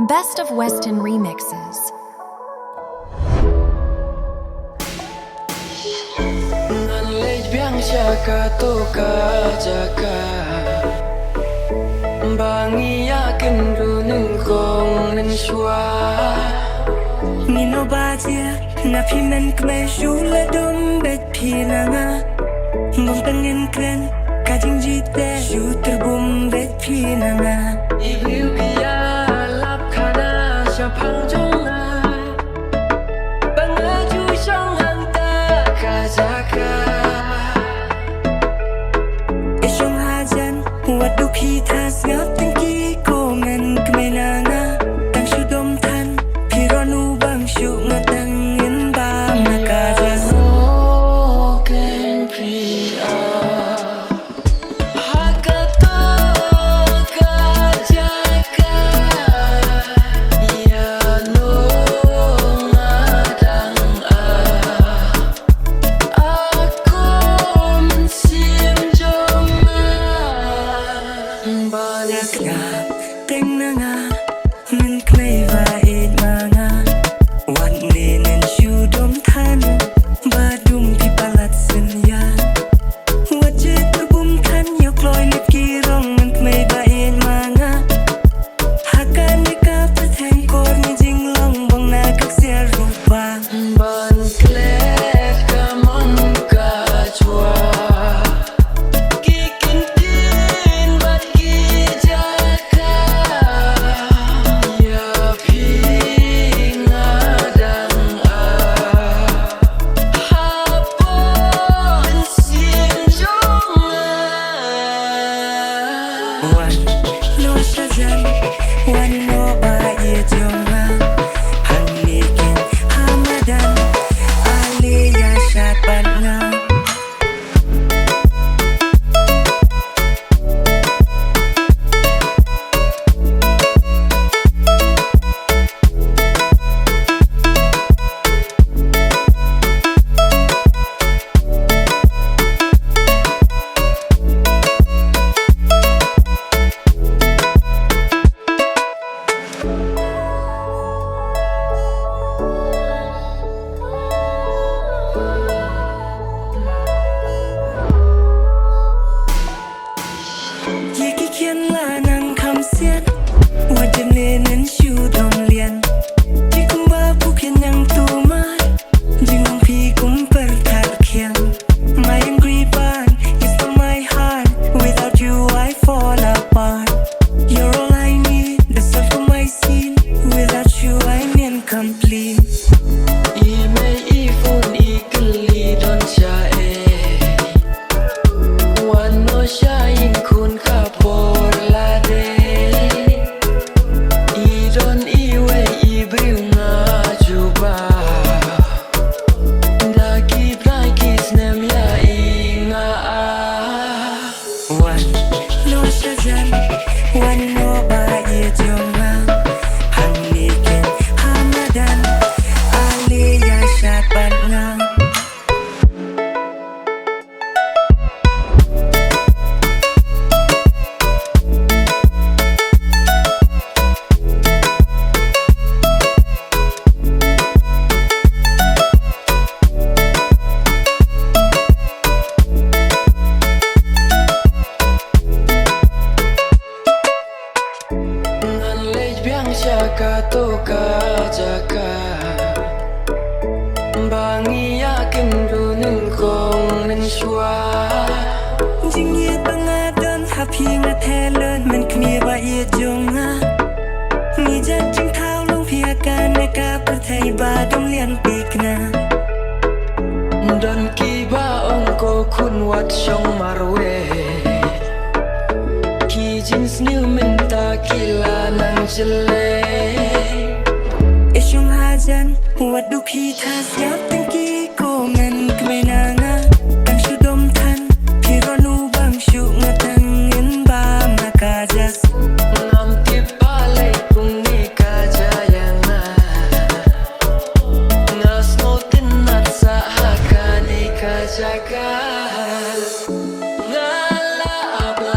Best of Wezton remixes. Jaka toka jaka bangi yakin runung kong nan shwa Nino batia na pimen kme shula dom bet pinanga Bom tangen kren kajing jite shu terbum bet pinanga Ibu biya lap kana syapang jonga Bangaju syong hanta kajaka Waduh kita siap tinggi komen kemenanga Tang syudom tan pironu bang syuk ngatangin bang nakaja Oken pria Hakato kajaka Ya no ngadang Aku mensim Banyak ngap teng nanga Min klei va eid manga Wat nenen syudom tan Badum pipalat senya Wajah terbum tan Yo kloy lip kirong Min klei va eid manga Hakan deka peteng Kor ni jinglong Bong nakak sia rupa Ban klet kamon kajwa Jaka toka jaka bangi yakin runung kong nan shwa Jing ye bangadon happy ngatelen men knie ba ye jonga Ni jan jing thao long piakan neka perthai ba dom lian pikna Don kiba ongko kun wat syong marwe Jeans new minta kila nang jele Isyong hajan waduh kita siap tinggi komen kemenanga Tang syudom tan pironu bang syuk ngatangin bang nakajas Ngamti palai kungi kajayana Ngas ngotin nat sahakani kajaka Ngala abla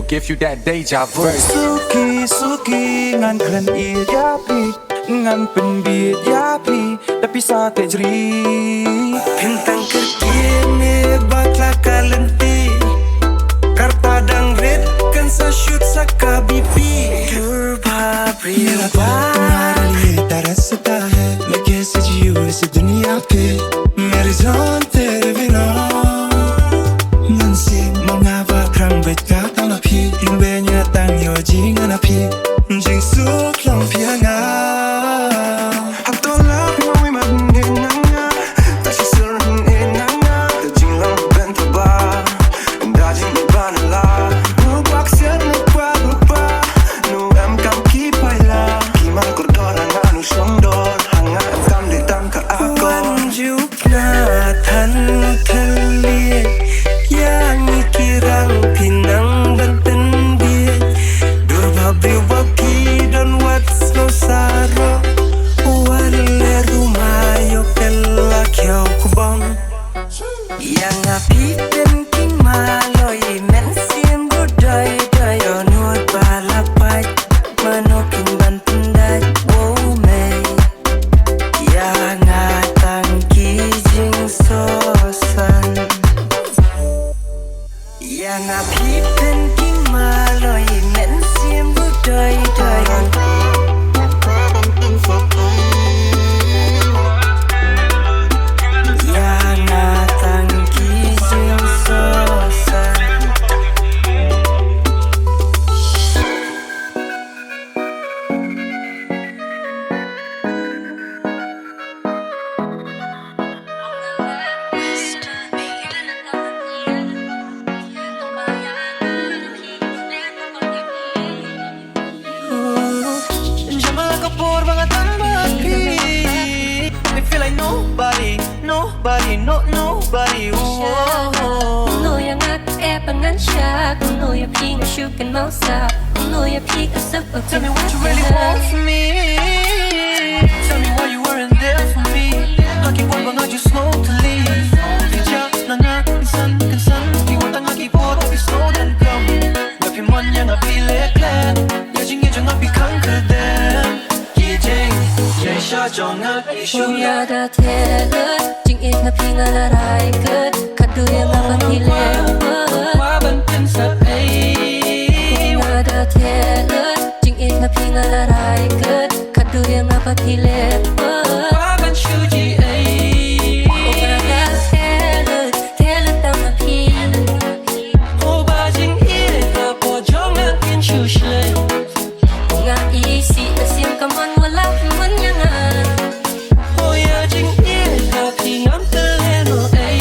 Give you that deja vu. Suki ngan klan Iari ngan penbiet yapi tapi sate jeri bintang kerkini bakla kalenti karta dang red kan sa shoot sa kabipi durba priya तुम्हारे तरह सता है मैं कैसे जीऊं इस दुनिया पे मेरी जान तेरे बिना मन से मंगावा क्रम Deep thinking mà rồi nén xiêm bước đời đời Ya na tăng ký duyên so xa Nobody, nobody, oh. Know yang at e pangan siya. Kung know ya pi nga shoot kan mau sa. Kung know ya pi ka sup. Tell me what you really want from me. Tell me why you weren't there for me. Lagi buat bang you slow to leave. Dijak na nga kinsan kinsan. Iwan tang lagi po tapi slow dan come. Ngapi man yang ngapi leklen. Yajing yajing ngapi kang kedem. Yijing yai sha jong ngapi shu ya da tele. It na pinga la rai kat kadu yang apa hilang qua bên trên sập ấy na da tele jing it na pinga la rai kat kadu yang apa hilang qua bên chu ji ấy na da tele tele tang na pi ô ba jing ie ka po jong na tin chu shle nga isi na sim kaman wala man yang oh ya jing ngắm tư em ở đây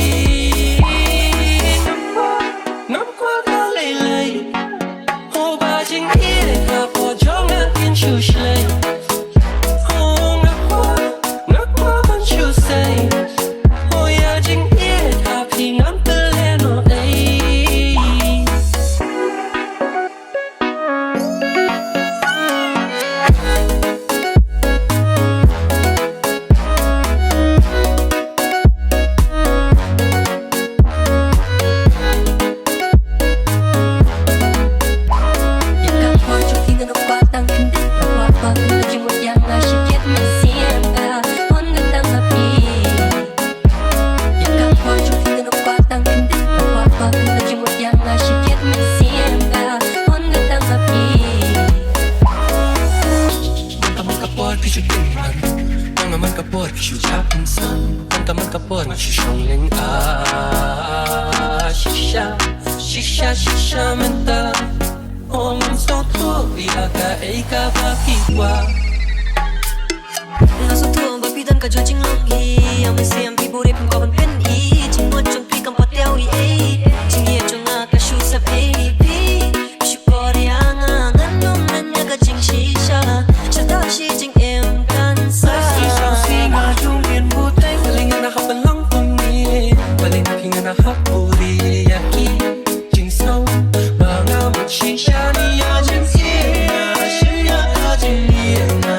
ngắm qua đã lây lây hồ ba chính ý để cả bỏ cho ngã tiên chiều shlay hồ ngắm qua vẫn chiều say hồ ya chính ý để cả khi ngắm tư em ở đây Shisha mental Ongam so to Ika eka bakiwa Nasa tuang bapitan ka judging longi Ang may siyang piburi pang kapan pen i Jingwat jong tui kang patiaw i ay Jingye jong nga ka shoot sa AP Shukori ang anganom na niya ka jing shisha Siya daw si jing em kansa Shisha si nga jong yan butay Baling na nakapalang pumili Baling na kinga na hapuri Yaki jing so Mga mat shisha niya jing siya Siya ka jing niya na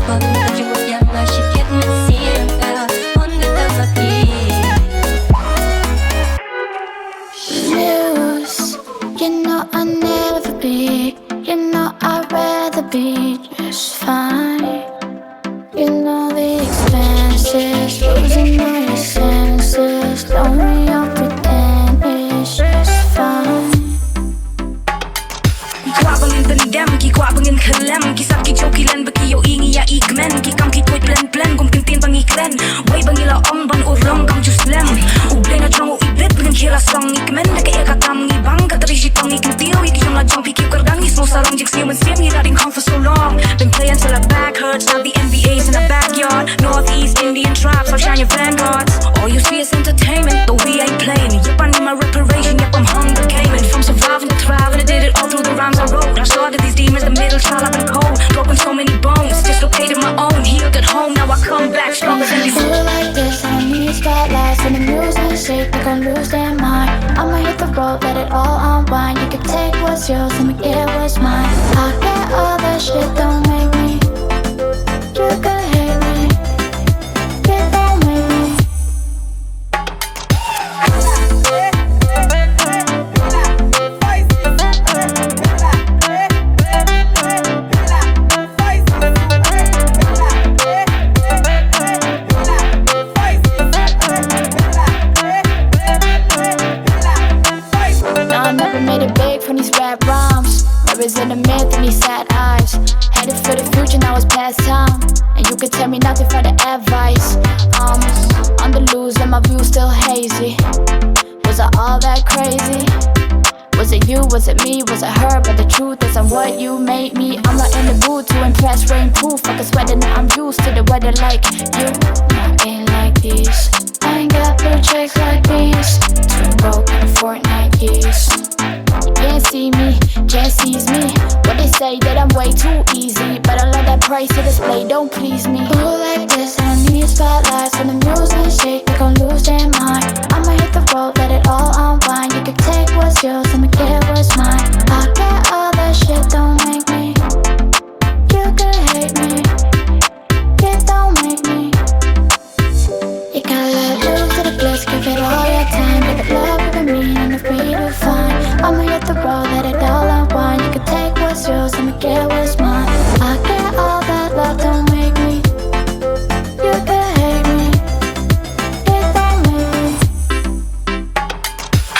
Bang tân đem kỳ quả bằng in khẩn lem kỳ sắc kỳ châu kỳ lên baki yo ingi ya ikmen kỳ cam kỳ toi plan gom kim tin bang iklen way bang ila om ban urong kam just lem u blena trong u ibet bang khila song ikmen na ka eka tam ngi bang ka tri tong ikntio ik jom la jong pi keep kardang is no sarong jik sim sim ni riding home for so long been playing till our back hurts now the NBA's in the backyard northeast Indian tribes I'll shine your vanguards all you see is entertainment but we ain't playing yep I need my reparation yep I'm hungry gaming from surviving to thriving I did it all through the rhymes I wrote I started these demons the middle child I've been cold broken so many bones dislocated my own healed at home now I come back stronger than before feel like this and I need spotlights and the music shake they gon' lose their mind I'ma hit the road let it all unwind you can take what's yours and we get what's mine I get all that shit don't make me you could hate me it don't make me in the myth and these sad eyes headed for the future now it's past time and you can tell me nothing for the advice on the loose and my view still hazy was I all that crazy was it you was it me was it her but the truth isn't what you made me I'm not in the mood to impress rainproof I can sweat it now I'm used to the weather like you I ain't like these I ain't got blue checks like these twin broke in a fortnight years can't see me, can't seize me What they say that I'm way too easy But I love that price of display, don't please me Ooh, like this, and I need spotlights When the music shake, they gon' lose their mind I'ma hit the road, let it all unwind You can take what's yours, I'ma get what's mine I get all that shit, don't make me You could hate me It don't make me You gotta let loose to the bliss Give it all your time Give it love, give it meaning, if we define I'ma hit the road, let it all unwind You can take what's yours, I'ma get what's mine I get all that love, don't make me You can hate me It don't make me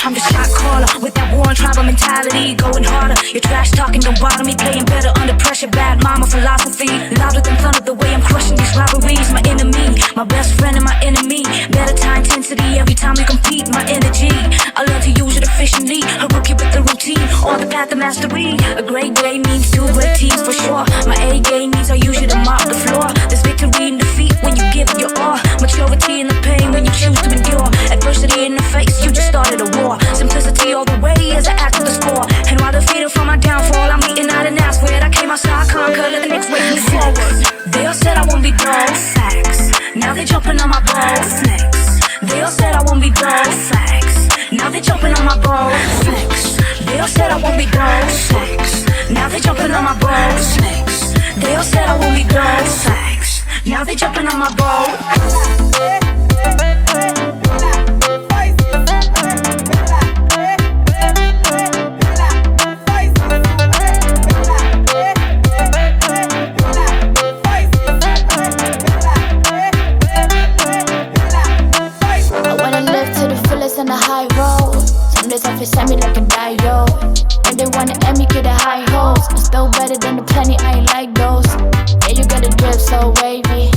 I'm the shot caller with that war and tribal mentality going harder, your trash talking don't bother me playing better under pressure, bad mama philosophy louder than thunder the way I'm crushing these rivalries my enemy, my best friend and my enemy better time intensity every time we compete my energy, I learn to use it efficiently a rookie with the routine on the path to mastery a great day means two great teams for sure my A game means I use you to mop the floor there's victory in defeat when you give it your all maturity in the pain when you choose to endure adversity in the face you just started a war simplicity all the way as I add to the score and while defeated from my downfall I'm eating out and ass where I came outside conquer let the next wave move forward they all said I won't be dull facts now they jumping on my balls flex they all said I won't be dull facts now they jumping on my balls flex they all said I won't be dull facts now they jumping on my balls flex they all said I won't be dull facts now they jumping on my balls on the high road some days I feel send me like a diode when they wanna end me get the high hopes I'm still better than the plenty I ain't like those yeah you got a drip so wavy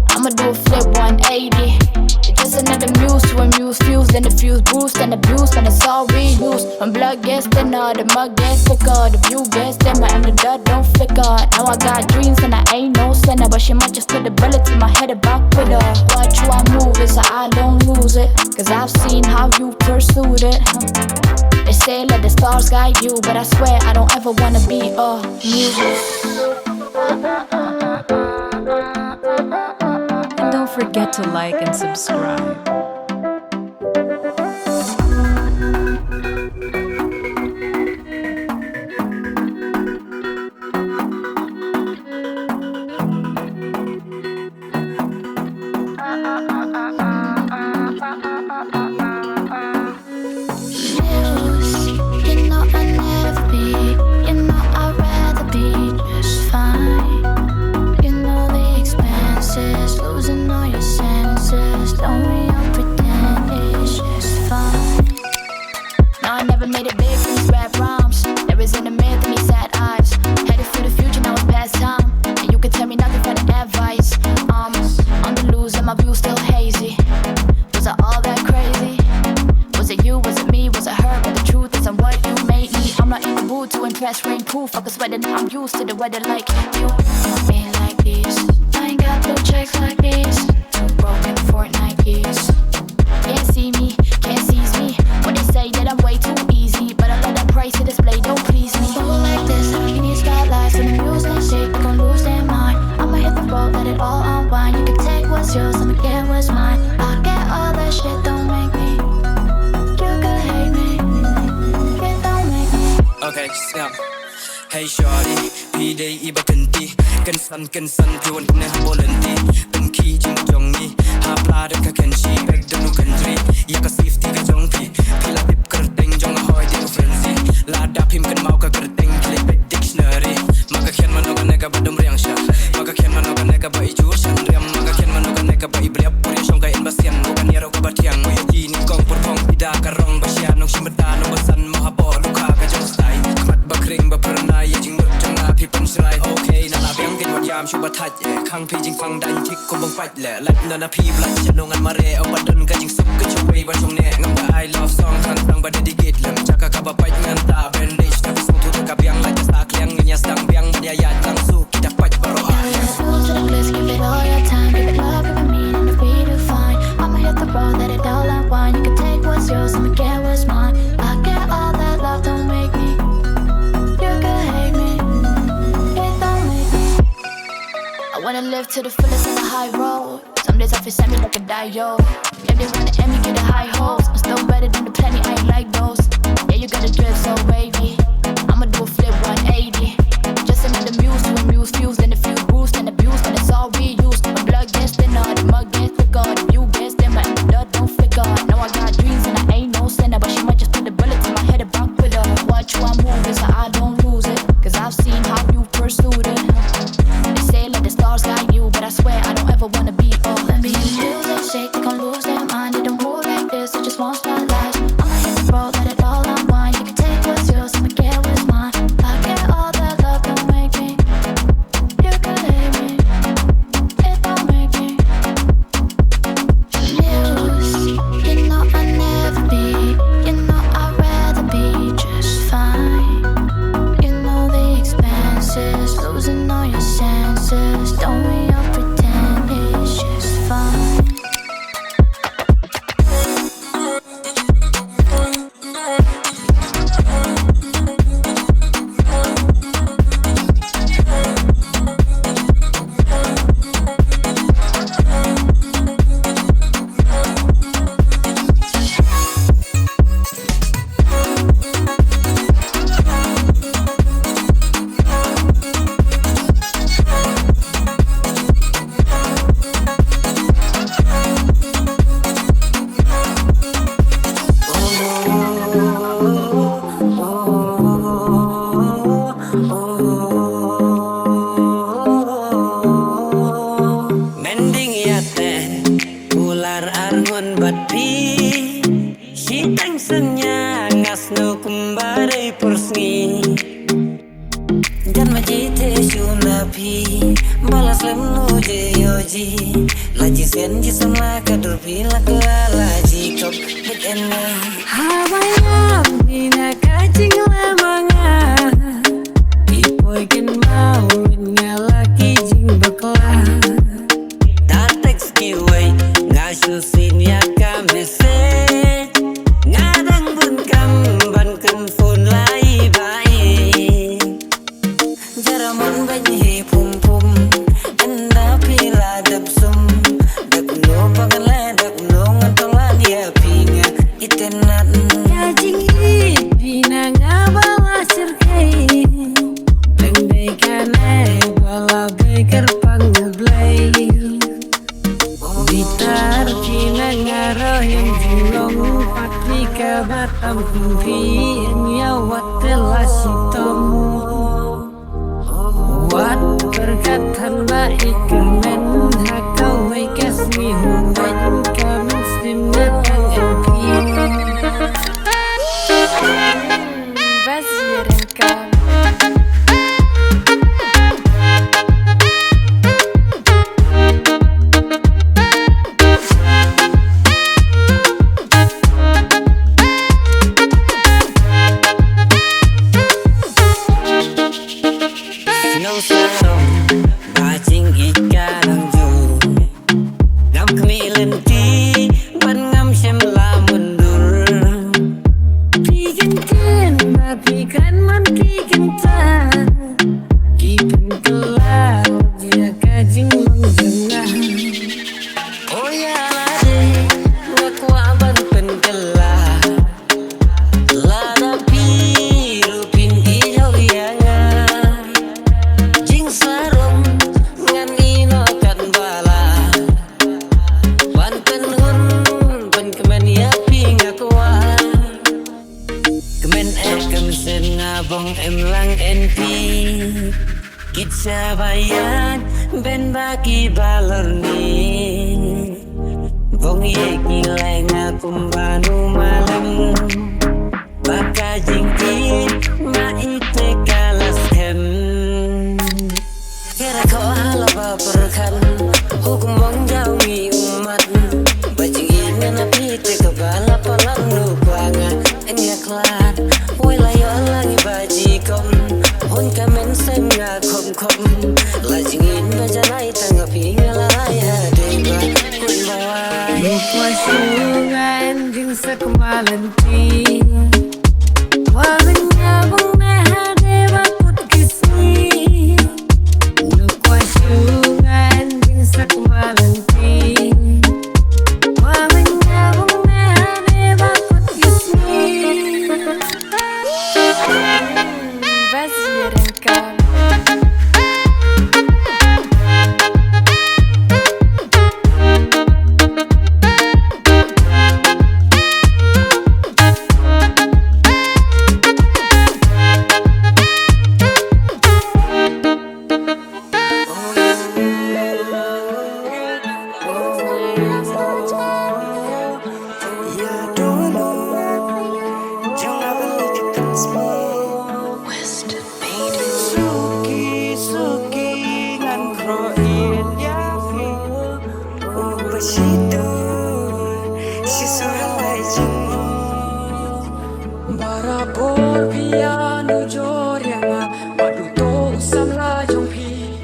I'ma do a flip 180 it's just another muse to amuse fuse then the fuse boost and abuse and it's all reused when blood gets thinner the mug gets thicker the view gets dimmer and the dirt don't flicker now I got dreams and I ain't no sinner but she might just put the bullet to my head about with her watch you I move it so I don't lose it cause I've seen how you pursued it they say let the stars guide you but I swear I don't ever wanna be a muse and don't forget to like and subscribe. Made it big from these rap rhymes. There is in the myth and these sad eyes. dress rainproof. I can sweat it, I'm used to the weather like you. Want me like this? I ain't got no checks like this. Two broken Fortnite keys. Can't see me, can't seize me. When they say that I'm way too easy, but I let that price to display, don't please me. Go like this, we need spotlights and the music shake, they gon' lose their mind. I'ma hit the road, let it all unwind. You can take what's yours, I'ma get what's mine. I get all that shit, don't make me. You can hate me, it don't make me. Okay, snap. Hey shorty, P-Day iba ganti. Gansan, piwan na bolanti. Pumki jing jongi, hapla ka kenshi, beg the no country. Yaka safety ka jongpi, pila tip kerteng jong ahoy di frenzy. Lada pim kan mau ka kerteng click dictionary. Maka kian manoga nega badum riang sha. Maka kian manoga nega ba ijur shan riam. Maka kian manoga nega ba ibriap puri shong ka inbasian. Moga niaro ka batiang mo yaji ni kong purpong ida ka rong basyan nong shimada no basan mo habo luka ka jong stay. Kmat ba kring ba pernai jing mut jong na pi pun srai. Okay na la beng kin wat yam shu ba thaj khang pi jing fang dan tik ko bang fat le lat na na pi blat janong an mare au badun ka jing sup ka chwe ba shong ne ngam ba I love song kan sang ba dedicate lem chaka ka ba pat ngan ta bandage ta song tu ka biang la sa kliang nya stang biang dia yat lang su kita pat baro ah To the bliss, give it all your time. Give it love, give it meaning, the beat to find. I'ma hit the road, let it all unwind. You can take what's yours, I'ma get what's mine. I get all that love, don't make me. You can hate me, it don't make me. I wanna live to the fullest on the high road. Some days I feel semi like a diode. If they wanna end me, get the high hopes. I'm still better than the plenty, I ain't like those. Yeah, you got a drip so wavy. I'ma do a flip 180. Just another muse to amuse, fuse, then the fuse boost and abuse, and it's all reused. My blood gets thinner, the mug gets thicker, the view gets dimmer, and the dirt don't flicker. Now I got dreams and I ain't no sinner, but she might just put the bullet in my head and back with her. Watch you I move it so I don't lose it, cause I've seen how you pursued it. They say let the stars guide you, but I swear I don't ever wanna be let me use that shake, they gon' lose their mind. They don't move like this, they just want spotlights. I'ma hit the road, let it all unwind. You can take what's yours, I'ma get what's mine. I get all that love, don't make me. You can hate me, it don't make me. Muse, you know I'll never be. You know I'd rather be just fine. You know the expenses, losing all your senses. Don't we all pretend it's just fine? mending yate ular arngon batpi hitang senya ngasno kumbare pursni dan majite shunapi balas lemno jeyoji laji senji sama kadurpi laji kop bekena hawaya mina kacing lemanga ipoiken mau ngalaki jing beklah tatex kiway ngasusin ya kamese ngadang bun kam ban kan phone lai bai jaraman banyi pum pum enda pila dapsum dak no pagala dak no ngantola dia pinga itenat kajing pina ngabala sirkai dengdai kane bala beker pangublai bitar kina ngaro yang julong patni kabatam kumpi nyawat telasitom wat berkatan baik kemen hakau wekas mihumban kamen stimna tang empi Vas-y, Renka. Tapi kan mati kita Kipin kelak Dia kajing menggena Oh ya lade Ngaku abang pengelak Lada biru pin hijau yanga Jing sarung Ngan ino kan bala Wan penhun Pen kemen ya pi ngaku Kemen sen ngabong lang NP Kitsa bayan ben bagi balor ni Bong yek nilai ngakumbanu malam Baka jingki maite kalas hem Kira kau halaba perkan Hukum bong jawi umat Bajing ini nabi te kebala palang nubanga Enya klat Wilayo langi baji kom Hun kamen sen nga kom kom Lajingin bajanay tanggapin lalay hadeba Kun baway Lupa sungan jing sa kemalanti Walang nyabong na hadeba put kisni Lupa sungan jing sa kemalanti Walang nyabong na hadeba put kisni Vas-y, Renka. Barabor piano jorianga Madu to usam la jongpi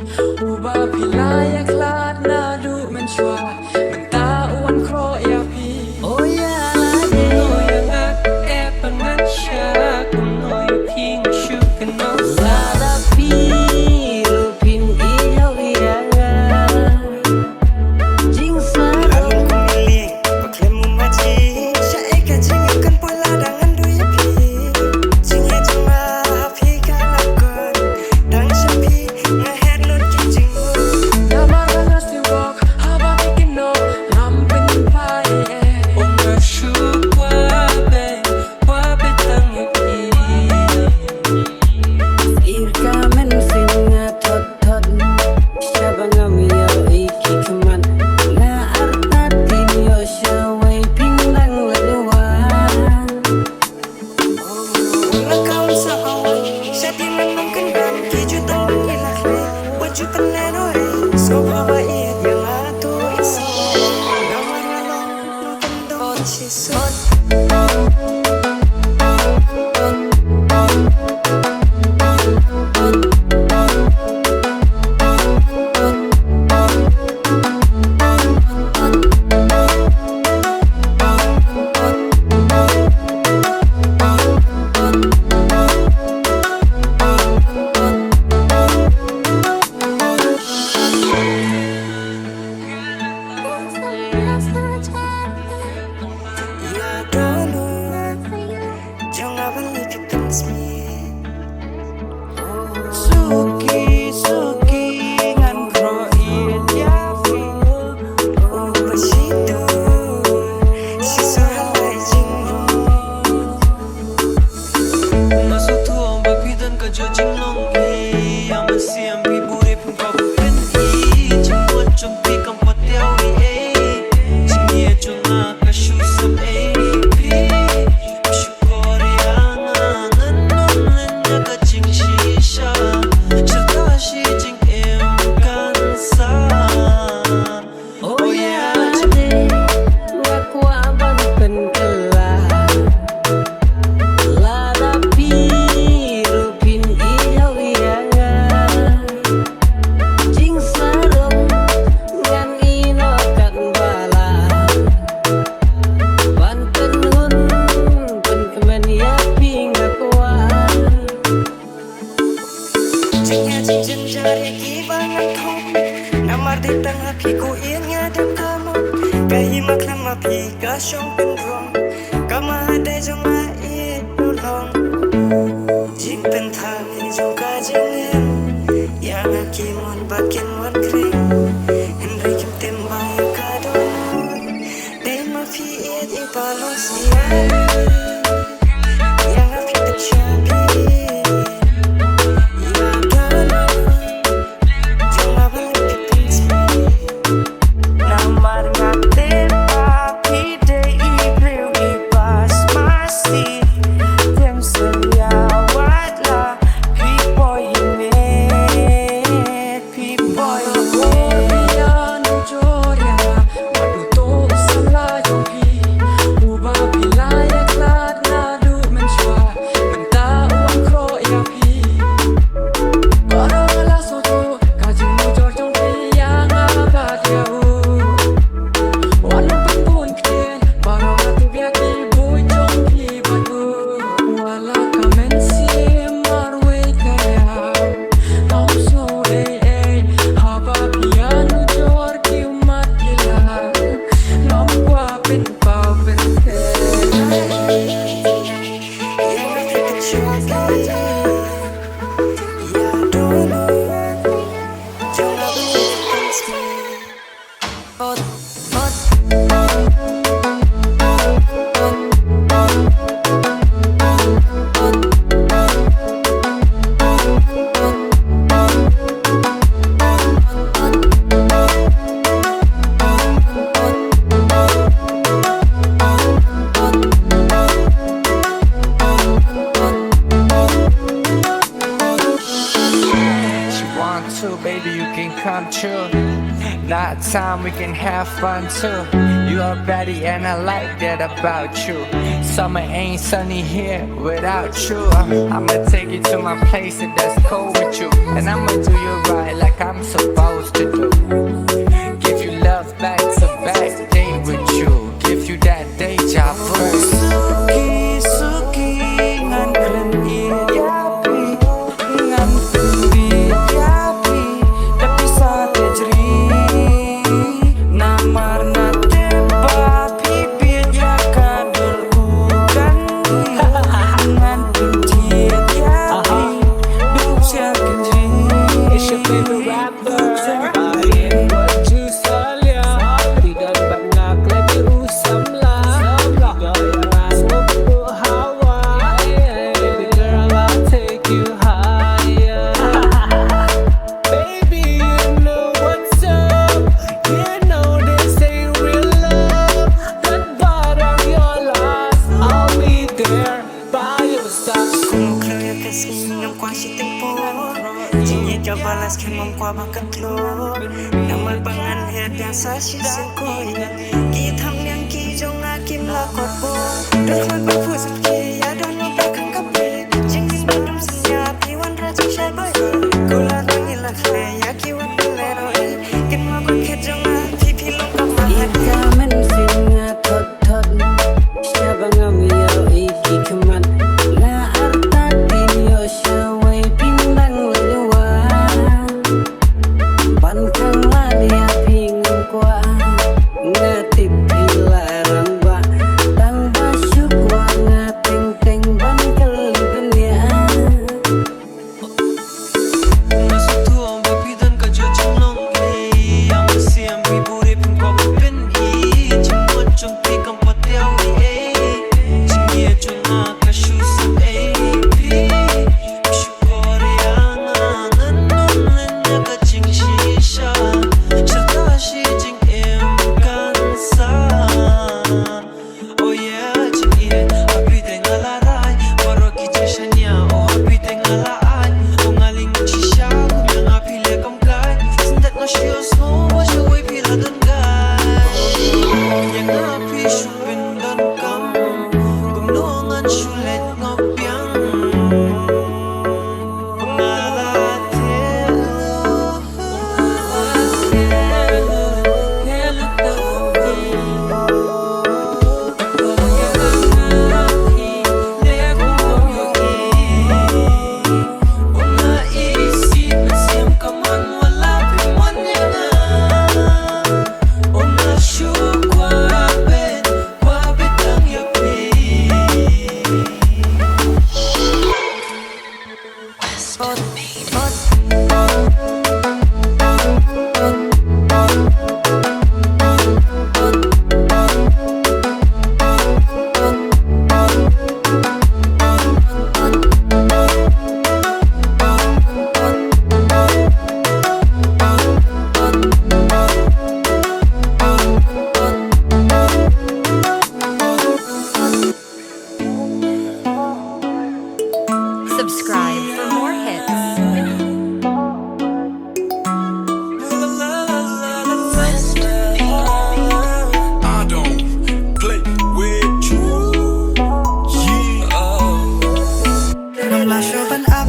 Uba pilaya klat nadu menchua Menta uan Khraw ya pi Oh ya lade No yang ak epanan syak No yu ping shukan Lada biru pin hijau yanga Jing sarung Kumili Paklem mumaji Syaika jingkan pola dangan duya pi Jingye jema pi kalakon Dang syapi ngaher not kijing Nama ganas di walk Haba bikin no Lampin pai Unga syuk wabe tangi Irka men singa tot tot Syabangam ya iki keman Na artat din yo syawai pindang lewa Kawan sahawai Syadi menangkan dan kejutan menghilaknya Wajutan nenoi Sobawa iat yang atu isi Nawar lalong Nonton dong sisot Ya dulu Jangan balik kita Suki Suki Ngan Khraw iat ya fi Pasitu Sisu halai jing Masuk tuang bapidan ka jojing longi Yang masih ambi buri pun kau bukan Cimot cung pi kampat yawi Cingye cung ka shusap pi Syukor yang angan ชงเป็นรองก็มาได้จงมาอีดูลองยิ่งเป็นทางให้จงกาจิงเห็นอยากให้กินวันบักกินวันครีเห็นไรกิมเต็มใบกาโดนได้มาพี่เอ็ดอีบาลเสียยังให้พี่เป็นชาบีTime we can have fun too. You are ready and I like that about you. Summer ain't sunny here without you. I'ma take you to my place and that's cool with you. And I'ma do you right like I'm supposed to do. Give you love back to back, day with you. Give you that deja vu. Suki, ngan kren yapi, ngan pendi yapi, tapi sate jeri. Ngati pila ramba tang basyuk wa ngati Subscribe for more hits. I don't play with you. Nang Mashup up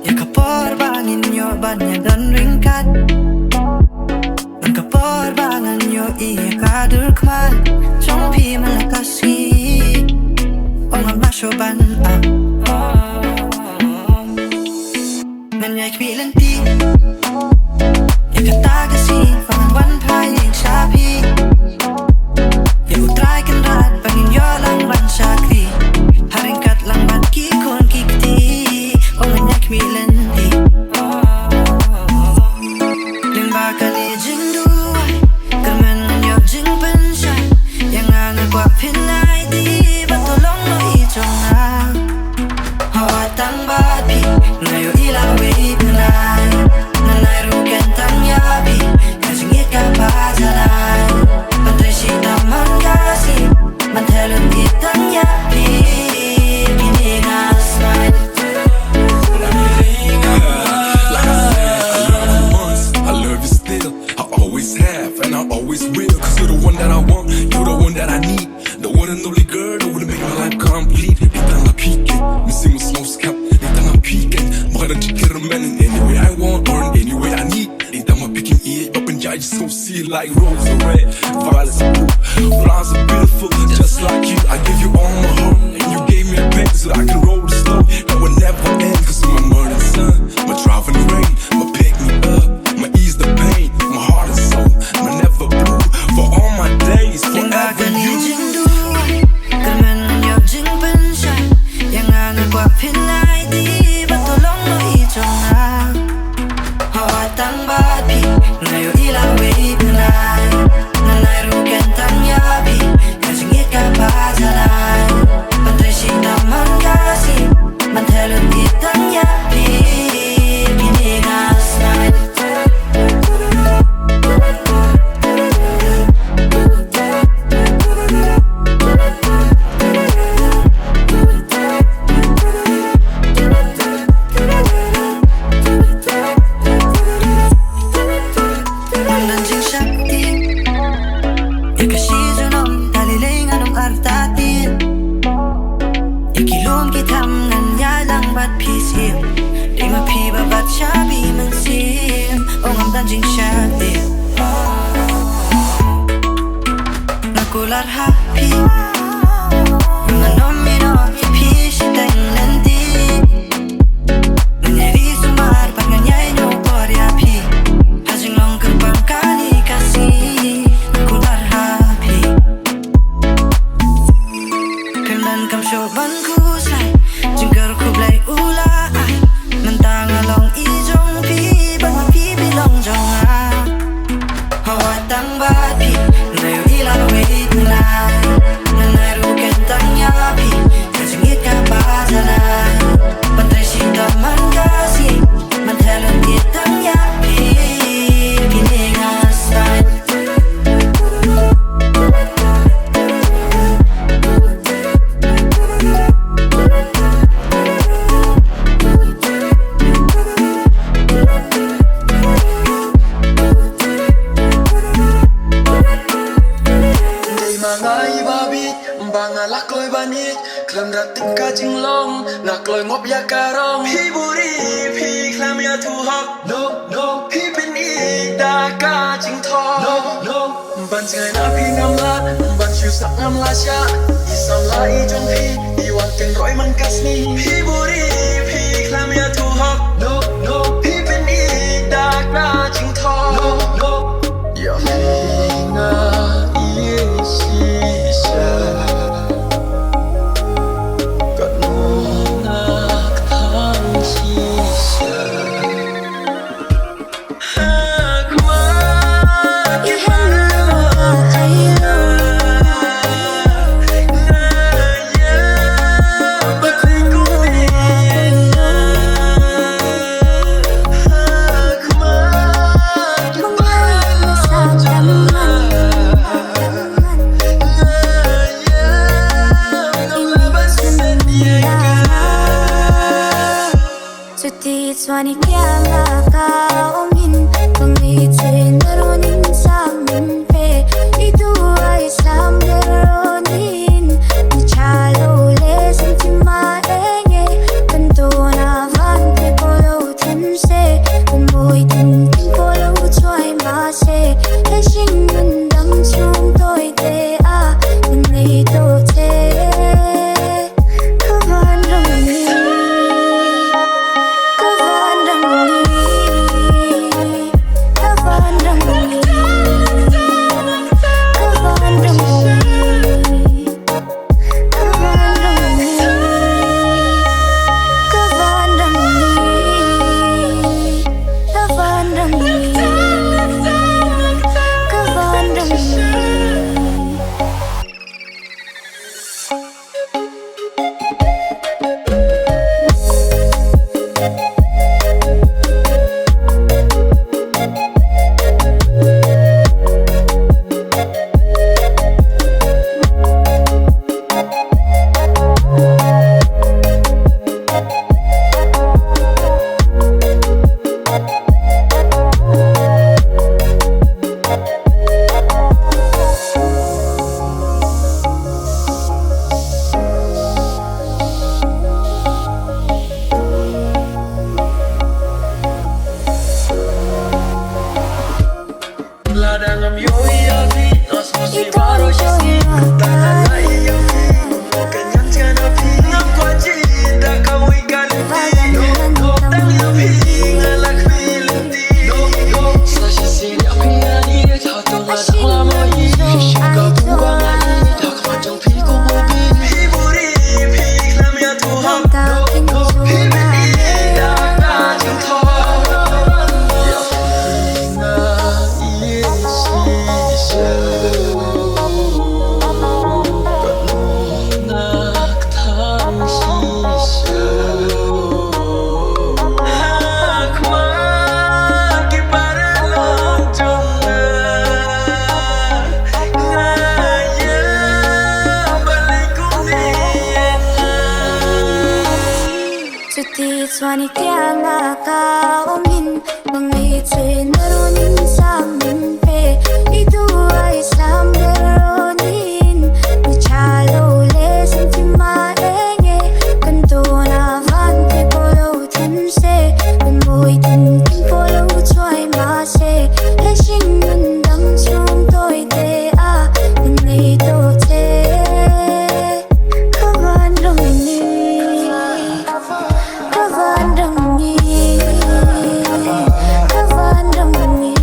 Ya kaporbangan nyo banyak dan ringkat Nang kaporbangan nyo iya kadurkman Trong pi malakasi Ong ang Mashup up Men jeg kvilen di Jeg katagasi Fangan Wanpli yang sapi Ya utraikan rat Bangin yo lang wan sakri Haringkat lang wan kikon kikti Ong ang jeg kvilen di Ling bakali jing duay Kermen ang yo jing pensay Yang ang agwa pinay di Batulong mo itong ang Hawatang babi Ngayo ilang wait nanay Nanay ruken tang yabi Kasingit ka pa janay Pantay sita man kasi Mantelon itang yabi Piningas man Like I said, I love you once, I love you still. I always have and I always will. Cause you're the one that I want, you're the one that I need. The one and only girl that will make my life complete. Lite ang piken, missing my snow scap. Lite ang piken, makada chicken man in any way I want or in any way I need. Lite ang picking ear, up and I just don't see it like rose are red, violets are blue. Flowers are beautiful, just like you. I give you all my heart and you gave me a pen so I can roll the snow. That will never end cause you're my morning sun, my driving rain, my pick me up, my ease the pain, my heart and soul, my never blue. For all my days, Ling forever bakali you. jing duay Kermen ang yo jing pensay Yang ang agwa pinay di Batulong mo itong ang Hawatang babi Ngayo ilang wait nanay Nanay ruken tang yabi Kasingit ka pa janay Pantay sita man kasi Mantelon itang yabi Piningas man Nanjing syakti Ikasizunom Taliling anong artatin Ikilom kitam Nanyalang bat pisim Di mapibabat syabi mansim Ongam nanjing syakti Nakular happy Manom mino Ipisiteng nanti Nanyari sumar Paganyay nyo Koryapi Hajing long kerbang kali kasih Nakular happy Kemdan kam syoban kusay Jengker kublay ulay Mentang along ijong pi Bang mapi bilong jong ah Hawatang babi Ngayo ilang wait nanay Nanay ruken tang yabi Kasingit ka pa janay Pantay sita man kasi Mantelon itang yabi Piningas man Day mga ibabit Mbanga lakoy banit Klam ratik ka jinglong Nakloy ngop ya karong Hiburi pi klam ya tuhok No, no Hipin ida ka jing thok No, no Ban singai na pi ngam la Ban syusak ngam la sya Isam la ijong pi Iwan ken roy man kasni Hiburi pi klam ya tuhok No, no Hipin ida ka jing thok No, no Ya hina Isisha Kat nunak thang Swani kya ka ongin Pangi tse naronin sa min pe Itu ay Islam naronin Nichalo le sinti maenge Kanto na van pe polo tense Kumoy tin tin polo choy ma se He shing yun dam chung toy te a Nai to te Kavan rong Swani kya ka ongin Pangi tse naronin sa min pe Itu ay Islam naronin Nichalo le sinti maenge Kanto na van pe polo tense Kumoy tin tin polo choy ma se He shing yun dam chung toy te a Nai to te Kavan rong ni Kavan rong ni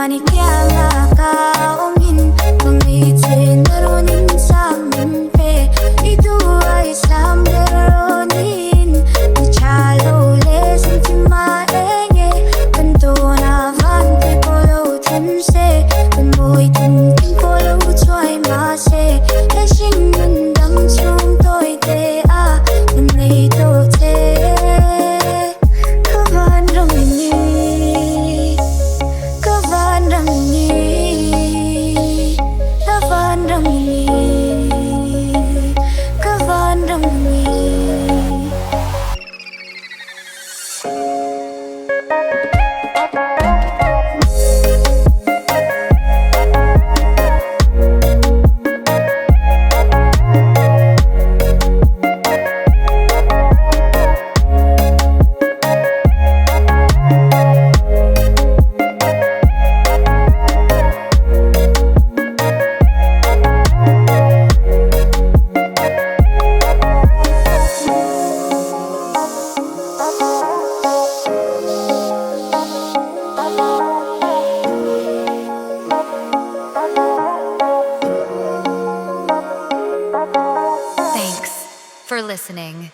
Wani kiala ka umin Pangiti narunin sa amin pe Itu ay Islam deronin Chalo lesin ti maenge Kanto na vante polo tense Kanmoy tintin polo choy mase Leshin nandang chung toy te a Kanay to te Kavan ramini Kavan ramini Kavan ramini Kavan ramini Thanks for listening.